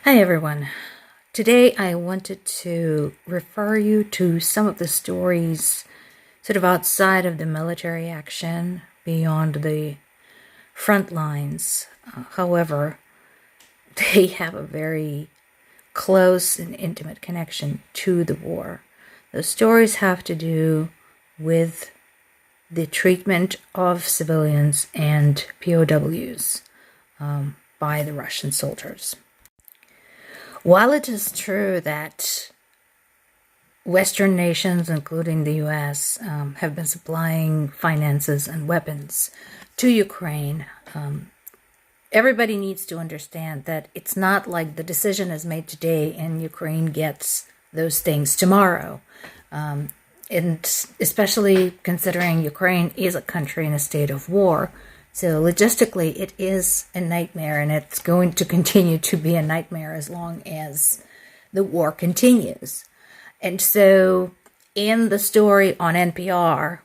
Hi everyone. Today I wanted to refer you to some of the stories sort of outside of the military action, beyond the front lines. However, they have a very close and intimate connection to the war. Those stories have to do with the treatment of civilians and POWs by the Russian soldiers. While it is true that Western nations, including the US, have been supplying finances and weapons to Ukraine, everybody needs to understand that it's not like the decision is made today and Ukraine gets those things tomorrow. And especially considering Ukraine is a country in a state of war. So logistically, it is a nightmare, and it's going to continue to be a nightmare as long as the war continues. And so in the story on NPR,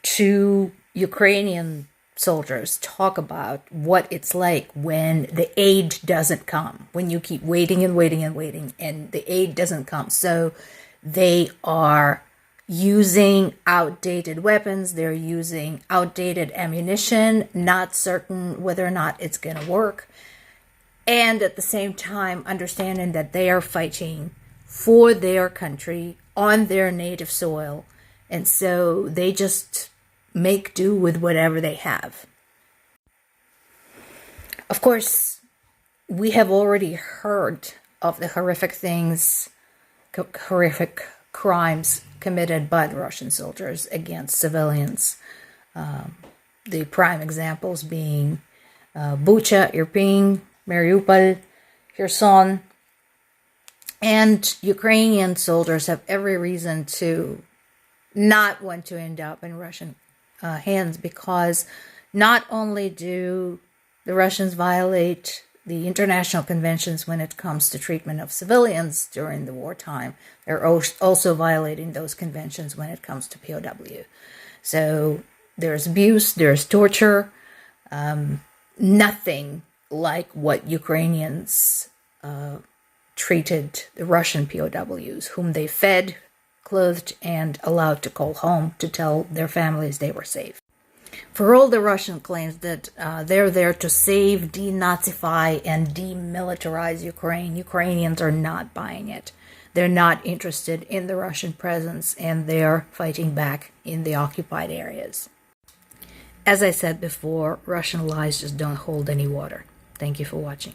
two Ukrainian soldiers talk about what it's like when the aid doesn't come, when you keep waiting and waiting and waiting, and the aid doesn't come. So they are using outdated weapons, they're using outdated ammunition, not certain whether or not it's going to work, and at the same time understanding that they are fighting for their country on their native soil, and so they just make do with whatever they have. Of course, we have already heard of the horrific crimes committed by the Russian soldiers against civilians. The prime examples being Bucha, Irpin, Mariupol, Kherson, and Ukrainian soldiers have every reason to not want to end up in Russian hands, because not only do the Russians violate the international conventions when it comes to treatment of civilians during the wartime, they're also violating those conventions when it comes to POW. So there's abuse, there's torture, nothing like what Ukrainians treated the Russian POWs, whom they fed, clothed, and allowed to call home to tell their families they were safe. For all the Russian claims that they're there to save, denazify, and demilitarize Ukraine, Ukrainians are not buying it. They're not interested in the Russian presence, and they're fighting back in the occupied areas. As I said before, Russian lies just don't hold any water. Thank you for watching.